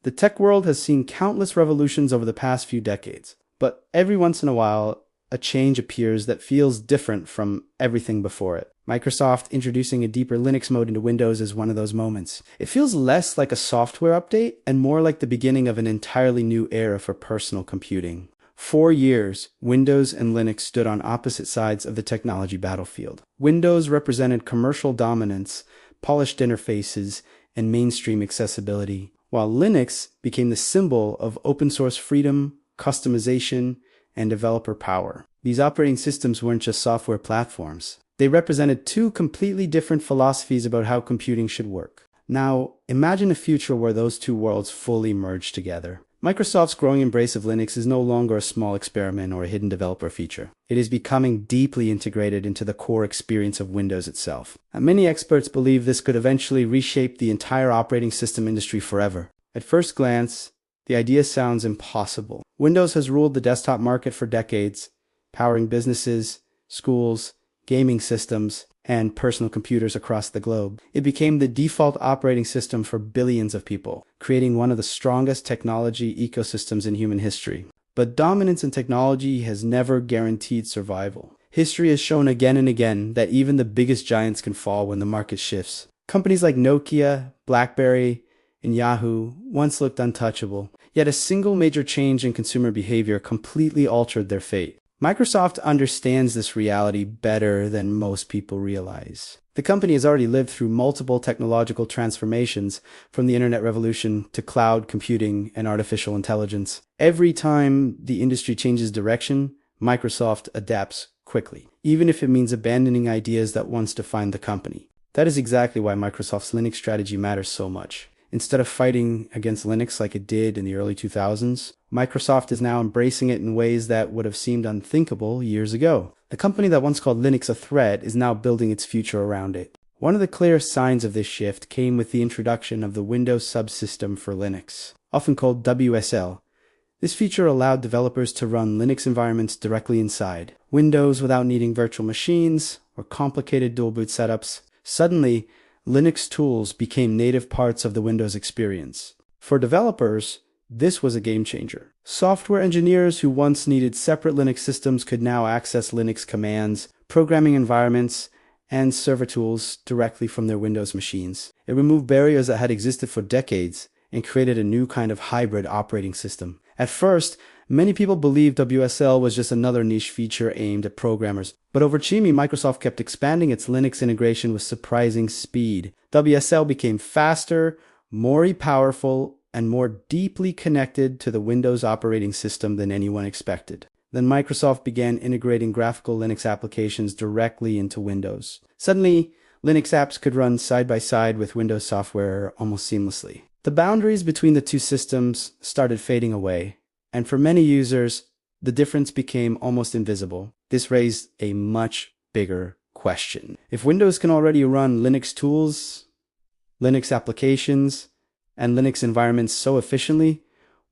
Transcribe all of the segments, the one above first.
The tech world has seen countless revolutions over the past few decades, but every once in a while, a change appears that feels different from everything before it. Microsoft introducing a deeper Linux mode into Windows is one of those moments. It feels less like a software update and more like the beginning of an entirely new era for personal computing. For years, Windows and Linux stood on opposite sides of the technology battlefield. Windows represented commercial dominance, polished interfaces, and mainstream accessibility, while Linux became the symbol of open source freedom, customization, and developer power. These operating systems weren't just software platforms. They represented two completely different philosophies about how computing should work. Now, imagine a future where those two worlds fully merge together. Microsoft's growing embrace of Linux is no longer a small experiment or a hidden developer feature. It is becoming deeply integrated into the core experience of Windows itself. And many experts believe this could eventually reshape the entire operating system industry forever. At first glance, the idea sounds impossible. Windows has ruled the desktop market for decades, powering businesses, schools, gaming systems, and personal computers across the globe. It became the default operating system for billions of people, creating one of the strongest technology ecosystems in human history. But dominance in technology has never guaranteed survival. History has shown again and again that even the biggest giants can fall when the market shifts. Companies like Nokia, BlackBerry, and Yahoo once looked untouchable, yet a single major change in consumer behavior completely altered their fate. Microsoft understands this reality better than most people realize. The company has already lived through multiple technological transformations, from the internet revolution to cloud computing and artificial intelligence. Every time the industry changes direction, Microsoft adapts quickly, even if it means abandoning ideas that once defined the company. That is exactly why Microsoft's Linux strategy matters so much. Instead of fighting against Linux like it did in the early 2000s, Microsoft is now embracing it in ways that would have seemed unthinkable years ago. The company that once called Linux a threat is now building its future around it. One of the clearest signs of this shift came with the introduction of the Windows subsystem for Linux, often called WSL. This feature allowed developers to run Linux environments directly inside Windows without needing virtual machines or complicated dual boot setups. Suddenly, Linux tools became native parts of the Windows experience. For developers, this was a game changer. Software engineers who once needed separate Linux systems could now access Linux commands, programming environments, and server tools directly from their Windows machines. It removed barriers that had existed for decades and created a new kind of hybrid operating system. At first, many people believed WSL was just another niche feature aimed at programmers. But over time, Microsoft kept expanding its Linux integration with surprising speed. WSL became faster, more powerful, and more deeply connected to the Windows operating system than anyone expected. Then Microsoft began integrating graphical Linux applications directly into Windows. Suddenly, Linux apps could run side by side with Windows software almost seamlessly. The boundaries between the two systems started fading away, and for many users, the difference became almost invisible. This raised a much bigger question. If Windows can already run Linux tools, Linux applications, and Linux environments so efficiently,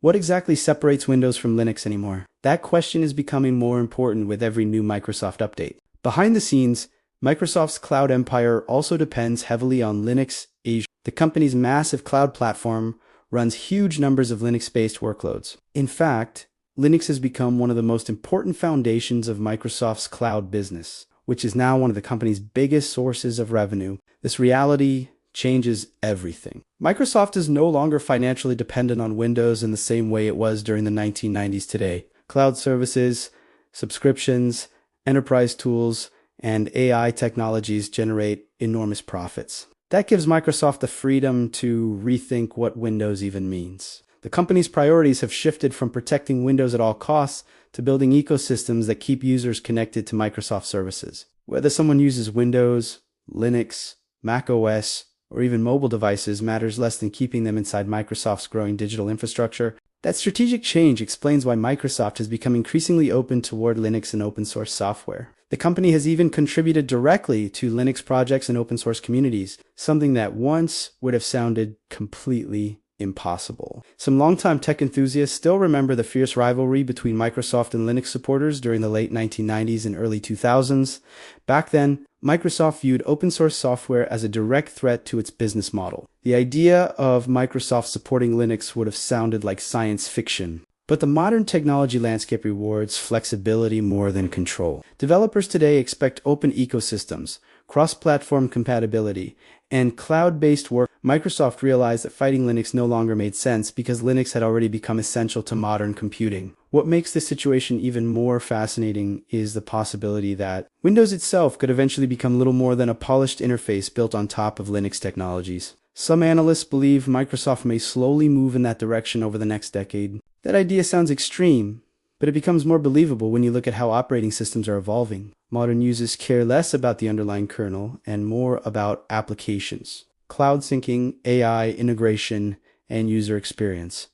what exactly separates Windows from Linux anymore? That question is becoming more important with every new Microsoft update. Behind the scenes, Microsoft's cloud empire also depends heavily on Linux Azure. The company's massive cloud platform runs huge numbers of Linux-based workloads. In fact, Linux has become one of the most important foundations of Microsoft's cloud business, which is now one of the company's biggest sources of revenue. This reality changes everything. Microsoft is no longer financially dependent on Windows in the same way it was during the 1990s today. Cloud services, subscriptions, enterprise tools, and AI technologies generate enormous profits. That gives Microsoft the freedom to rethink what Windows even means. The company's priorities have shifted from protecting Windows at all costs to building ecosystems that keep users connected to Microsoft services. Whether someone uses Windows, Linux, Mac OS, or even mobile devices matters less than keeping them inside Microsoft's growing digital infrastructure. That strategic change explains why Microsoft has become increasingly open toward Linux and open source software. The company has even contributed directly to Linux projects and open source communities, something that once would have sounded completely impossible. Some longtime tech enthusiasts still remember the fierce rivalry between Microsoft and Linux supporters during the late 1990s and early 2000s. Back then, Microsoft viewed open source software as a direct threat to its business model. The idea of Microsoft supporting Linux would have sounded like science fiction. But the modern technology landscape rewards flexibility more than control. Developers today expect open ecosystems, cross-platform compatibility, and cloud-based work. Microsoft realized that fighting Linux no longer made sense because Linux had already become essential to modern computing. What makes this situation even more fascinating is the possibility that Windows itself could eventually become little more than a polished interface built on top of Linux technologies. Some analysts believe Microsoft may slowly move in that direction over the next decade. That idea sounds extreme, but it becomes more believable when you look at how operating systems are evolving. Modern users care less about the underlying kernel and more about applications, cloud syncing, AI integration, and user experience.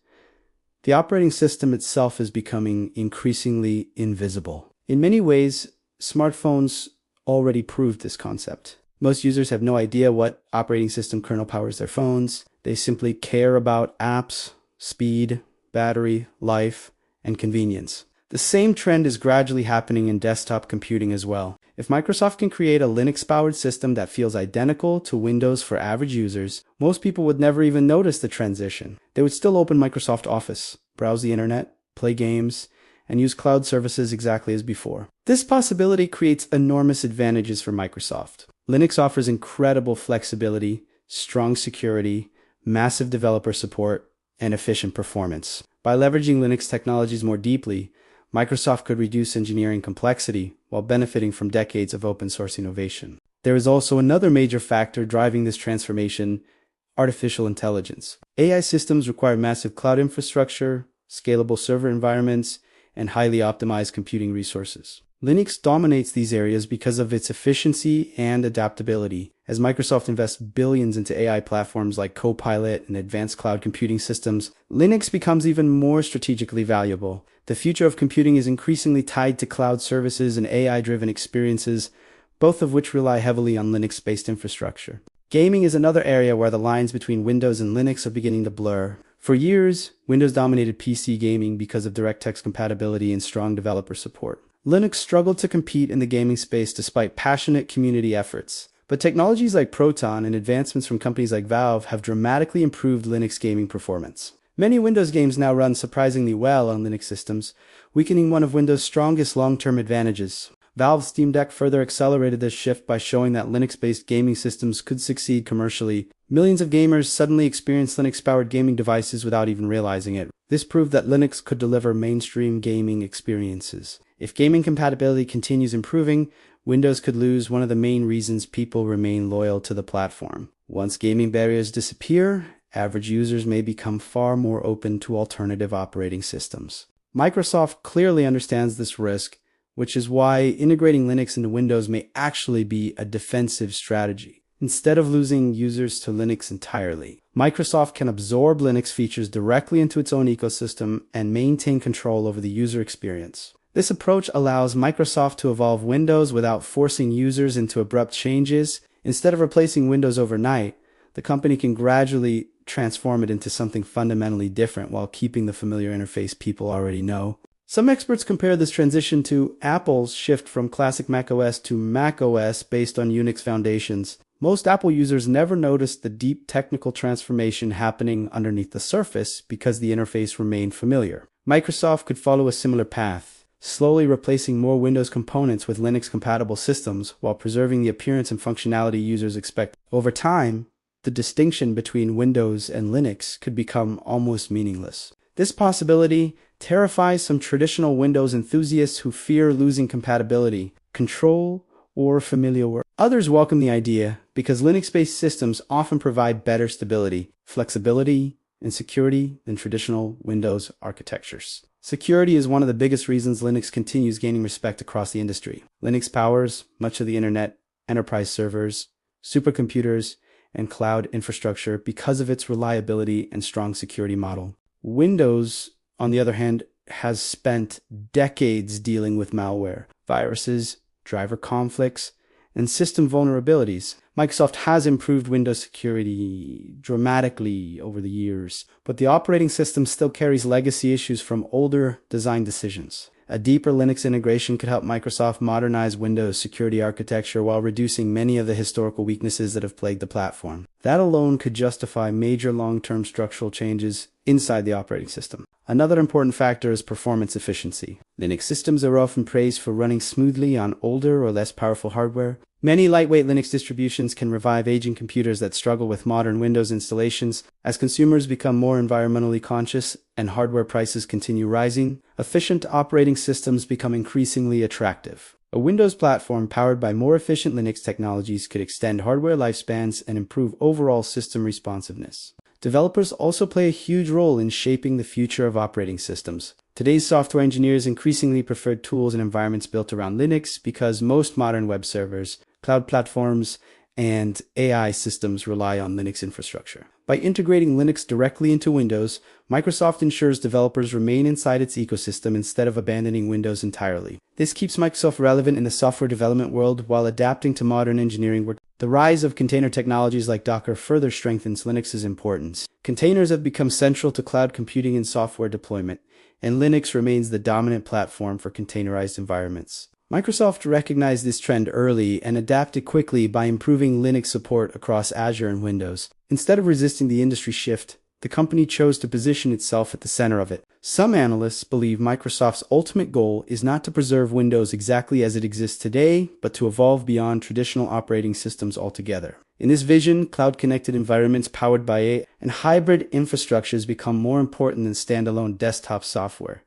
The operating system itself is becoming increasingly invisible. In many ways, smartphones already proved this concept. Most users have no idea what operating system kernel powers their phones. They simply care about apps, speed, battery, life, and convenience. The same trend is gradually happening in desktop computing as well. If Microsoft can create a Linux-powered system that feels identical to Windows for average users, most people would never even notice the transition. They would still open Microsoft Office, browse the internet, play games, and use cloud services exactly as before. This possibility creates enormous advantages for Microsoft. Linux offers incredible flexibility, strong security, massive developer support, and efficient performance. By leveraging Linux technologies more deeply, Microsoft could reduce engineering complexity while benefiting from decades of open source innovation. There is also another major factor driving this transformation: artificial intelligence. AI systems require massive cloud infrastructure, scalable server environments, and highly optimized computing resources. Linux dominates these areas because of its efficiency and adaptability. As Microsoft invests billions into AI platforms like Copilot and advanced cloud computing systems, Linux becomes even more strategically valuable. The future of computing is increasingly tied to cloud services and AI-driven experiences, both of which rely heavily on Linux-based infrastructure. Gaming is another area where the lines between Windows and Linux are beginning to blur. For years, Windows dominated PC gaming because of DirectX compatibility and strong developer support. Linux struggled to compete in the gaming space despite passionate community efforts. But technologies like Proton and advancements from companies like Valve have dramatically improved Linux gaming performance. Many Windows games now run surprisingly well on Linux systems, weakening one of Windows' strongest long-term advantages. Valve's Steam Deck further accelerated this shift by showing that Linux-based gaming systems could succeed commercially. Millions of gamers suddenly experienced Linux-powered gaming devices without even realizing it. This proved that Linux could deliver mainstream gaming experiences. If gaming compatibility continues improving, Windows could lose one of the main reasons people remain loyal to the platform. Once gaming barriers disappear, average users may become far more open to alternative operating systems. Microsoft clearly understands this risk, which is why integrating Linux into Windows may actually be a defensive strategy. Instead of losing users to Linux entirely, Microsoft can absorb Linux features directly into its own ecosystem and maintain control over the user experience. This approach allows Microsoft to evolve Windows without forcing users into abrupt changes. Instead of replacing Windows overnight, the company can gradually transform it into something fundamentally different while keeping the familiar interface people already know. Some experts compare this transition to Apple's shift from classic macOS to macOS based on Unix foundations. Most Apple users never noticed the deep technical transformation happening underneath the surface because the interface remained familiar. Microsoft could follow a similar path, slowly replacing more Windows components with Linux-compatible systems while preserving the appearance and functionality users expect. Over time, the distinction between Windows and Linux could become almost meaningless. This possibility terrifies some traditional Windows enthusiasts who fear losing compatibility, control, or familiar work. Others welcome the idea because Linux-based systems often provide better stability, flexibility, and security than traditional Windows architectures. Security is one of the biggest reasons Linux continues gaining respect across the industry. Linux powers much of the internet, enterprise servers, supercomputers, and cloud infrastructure because of its reliability and strong security model. Windows, on the other hand, has spent decades dealing with malware, viruses, driver conflicts, and system vulnerabilities. Microsoft has improved Windows security dramatically over the years, but the operating system still carries legacy issues from older design decisions. A deeper Linux integration could help Microsoft modernize Windows security architecture while reducing many of the historical weaknesses that have plagued the platform. That alone could justify major long-term structural changes inside the operating system. Another important factor is performance efficiency. Linux systems are often praised for running smoothly on older or less powerful hardware. Many lightweight Linux distributions can revive aging computers that struggle with modern Windows installations. As consumers become more environmentally conscious and hardware prices continue rising, efficient operating systems become increasingly attractive. A Windows platform powered by more efficient Linux technologies could extend hardware lifespans and improve overall system responsiveness. Developers also play a huge role in shaping the future of operating systems. Today's software engineers increasingly prefer tools and environments built around Linux because most modern web servers, cloud platforms, and AI systems rely on Linux infrastructure. By integrating Linux directly into Windows, Microsoft ensures developers remain inside its ecosystem instead of abandoning Windows entirely. This keeps Microsoft relevant in the software development world while adapting to modern engineering work. The rise of container technologies like Docker further strengthens Linux's importance. Containers have become central to cloud computing and software deployment, and Linux remains the dominant platform for containerized environments. Microsoft recognized this trend early and adapted quickly by improving Linux support across Azure and Windows. Instead of resisting the industry shift, the company chose to position itself at the center of it. Some analysts believe Microsoft's ultimate goal is not to preserve Windows exactly as it exists today, but to evolve beyond traditional operating systems altogether. In this vision, cloud-connected environments powered by AI and hybrid infrastructures become more important than standalone desktop software.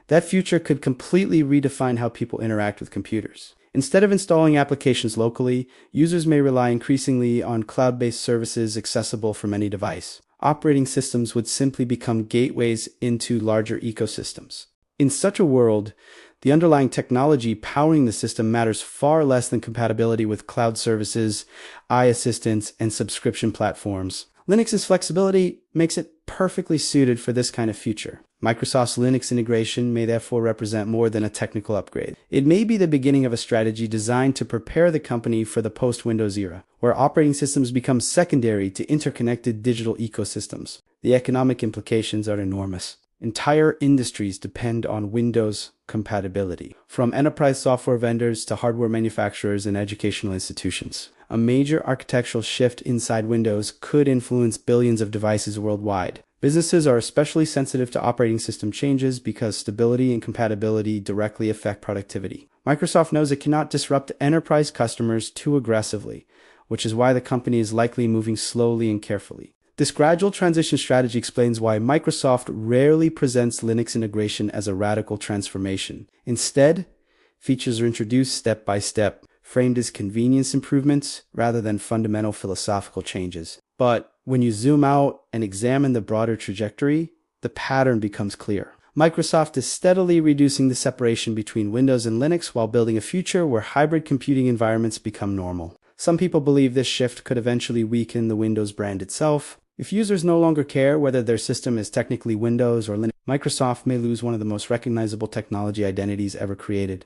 That future could completely redefine how people interact with computers. Instead of installing applications locally, users may rely increasingly on cloud-based services accessible from any device. Operating systems would simply become gateways into larger ecosystems. In such a world, the underlying technology powering the system matters far less than compatibility with cloud services, AI assistants, and subscription platforms. Linux's flexibility makes it perfectly suited for this kind of future. Microsoft's Linux integration may therefore represent more than a technical upgrade. It may be the beginning of a strategy designed to prepare the company for the post-Windows era, where operating systems become secondary to interconnected digital ecosystems. The economic implications are enormous. Entire industries depend on Windows compatibility, from enterprise software vendors to hardware manufacturers and educational institutions. A major architectural shift inside Windows could influence billions of devices worldwide. Businesses are especially sensitive to operating system changes because stability and compatibility directly affect productivity. Microsoft knows it cannot disrupt enterprise customers too aggressively, which is why the company is likely moving slowly and carefully. This gradual transition strategy explains why Microsoft rarely presents Linux integration as a radical transformation. Instead, features are introduced step by step, framed as convenience improvements rather than fundamental philosophical changes. But when you zoom out and examine the broader trajectory, the pattern becomes clear. Microsoft is steadily reducing the separation between Windows and Linux while building a future where hybrid computing environments become normal. Some people believe this shift could eventually weaken the Windows brand itself. If users no longer care whether their system is technically Windows or Linux, Microsoft may lose one of the most recognizable technology identities ever created.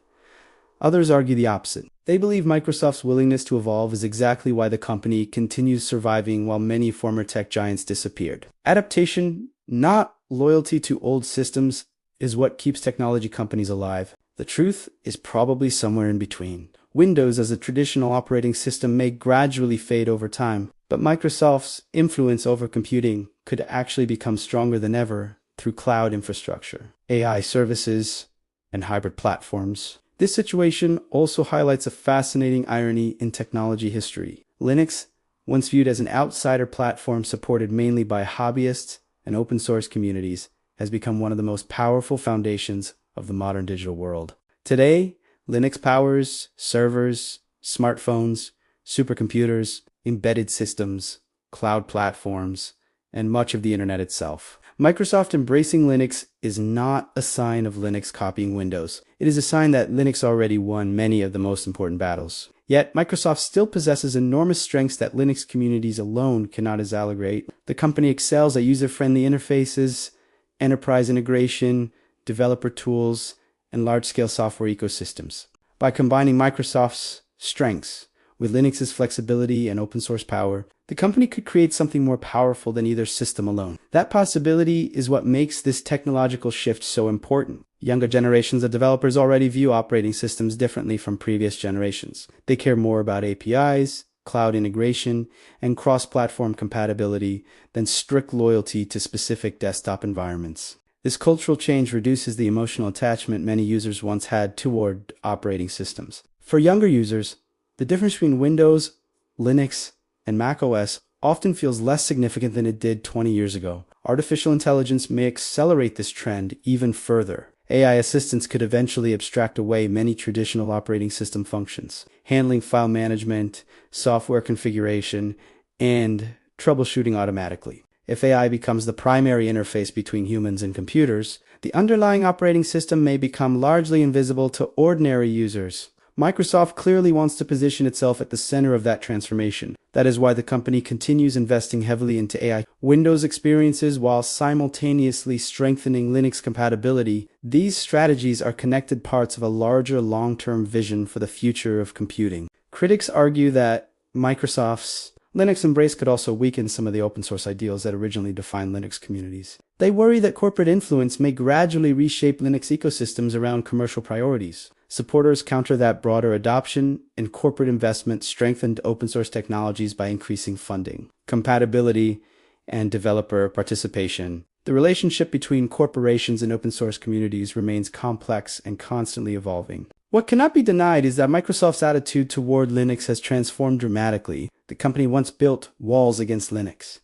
Others argue the opposite. They believe Microsoft's willingness to evolve is exactly why the company continues surviving while many former tech giants disappeared. Adaptation, not loyalty to old systems, is what keeps technology companies alive. The truth is probably somewhere in between. Windows as a traditional operating system may gradually fade over time, but Microsoft's influence over computing could actually become stronger than ever through cloud infrastructure, AI services, and hybrid platforms. This situation also highlights a fascinating irony in technology history. Linux, once viewed as an outsider platform supported mainly by hobbyists and open source communities, has become one of the most powerful foundations of the modern digital world. Today, Linux powers servers, smartphones, supercomputers, embedded systems, cloud platforms, and much of the internet itself. Microsoft embracing Linux is not a sign of Linux copying Windows. It is a sign that Linux already won many of the most important battles. Yet, Microsoft still possesses enormous strengths that Linux communities alone cannot exaggerate. The company excels at user-friendly interfaces, enterprise integration, developer tools, and large-scale software ecosystems. By combining Microsoft's strengths With Linux's flexibility and open source power, the company could create something more powerful than either system alone. That possibility is what makes this technological shift so important. Younger generations of developers already view operating systems differently from previous generations. They care more about APIs, cloud integration, and cross-platform compatibility than strict loyalty to specific desktop environments. This cultural change reduces the emotional attachment many users once had toward operating systems. For younger users, the difference between Windows, Linux, and macOS often feels less significant than it did 20 years ago. Artificial intelligence may accelerate this trend even further. AI assistants could eventually abstract away many traditional operating system functions, handling file management, software configuration, and troubleshooting automatically. If AI becomes the primary interface between humans and computers, the underlying operating system may become largely invisible to ordinary users. Microsoft clearly wants to position itself at the center of that transformation. That is why the company continues investing heavily into AI Windows experiences while simultaneously strengthening Linux compatibility. These strategies are connected parts of a larger long-term vision for the future of computing. Critics argue that Microsoft's Linux embrace could also weaken some of the open source ideals that originally defined Linux communities. They worry that corporate influence may gradually reshape Linux ecosystems around commercial priorities. Supporters counter that broader adoption and corporate investment strengthened open source technologies by increasing funding, compatibility, and developer participation. The relationship between corporations and open source communities remains complex and constantly evolving. What cannot be denied is that Microsoft's attitude toward Linux has transformed dramatically. The company once built walls against Linux.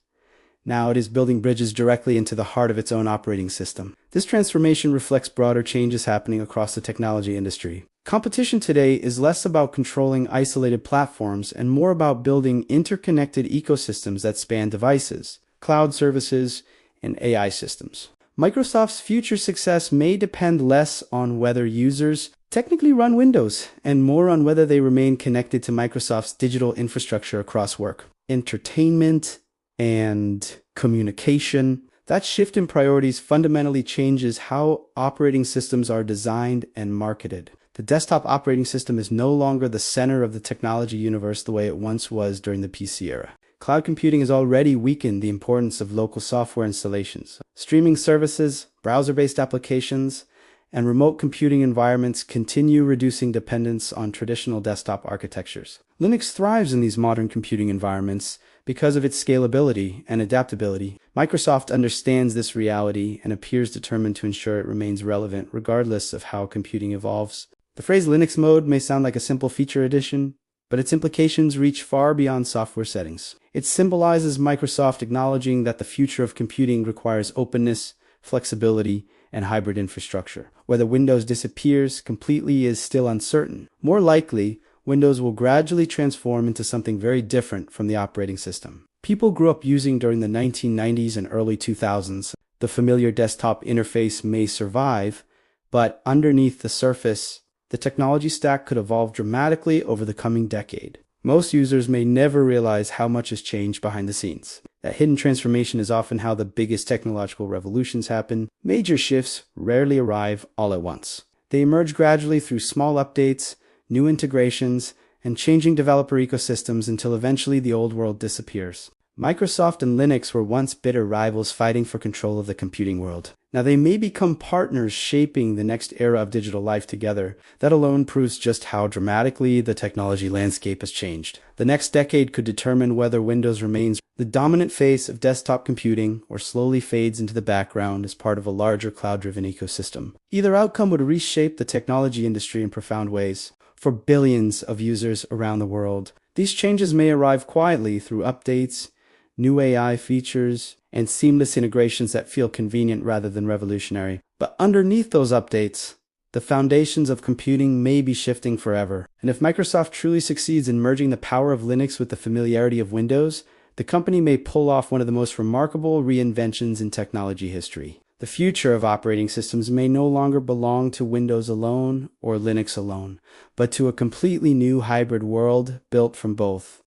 Now it is building bridges directly into the heart of its own operating system. This transformation reflects broader changes happening across the technology industry. Competition today is less about controlling isolated platforms and more about building interconnected ecosystems that span devices, cloud services, and AI systems. Microsoft's future success may depend less on whether users technically run Windows and more on whether they remain connected to Microsoft's digital infrastructure across work, entertainment, and communication. That shift in priorities fundamentally changes how operating systems are designed and marketed. The desktop operating system is no longer the center of the technology universe the way it once was during the PC era. Cloud computing has already weakened the importance of local software installations. Streaming services, browser-based applications, and remote computing environments continue reducing dependence on traditional desktop architectures. Linux thrives in these modern computing environments because of its scalability and adaptability. Microsoft understands this reality and appears determined to ensure it remains relevant regardless of how computing evolves. The phrase Linux mode may sound like a simple feature addition, but its implications reach far beyond software settings. It symbolizes Microsoft acknowledging that the future of computing requires openness, flexibility, and hybrid infrastructure. Whether Windows disappears completely is still uncertain. More likely, Windows will gradually transform into something very different from the operating system people grew up using during the 1990s and early 2000s. The familiar desktop interface may survive, but underneath the surface, the technology stack could evolve dramatically over the coming decade. Most users may never realize how much has changed behind the scenes. That hidden transformation is often how the biggest technological revolutions happen. Major shifts rarely arrive all at once. They emerge gradually through small updates, new integrations, and changing developer ecosystems until eventually the old world disappears. Microsoft and Linux were once bitter rivals fighting for control of the computing world. Now they may become partners shaping the next era of digital life together. That alone proves just how dramatically the technology landscape has changed. The next decade could determine whether Windows remains the dominant face of desktop computing or slowly fades into the background as part of a larger cloud-driven ecosystem. Either outcome would reshape the technology industry in profound ways. For billions of users around the world, these changes may arrive quietly through updates, new AI features, and seamless integrations that feel convenient rather than revolutionary. But underneath those updates, the foundations of computing may be shifting forever. And if Microsoft truly succeeds in merging the power of Linux with the familiarity of Windows, the company may pull off one of the most remarkable reinventions in technology history. The future of operating systems may no longer belong to Windows alone or Linux alone, but to a completely new hybrid world built from both.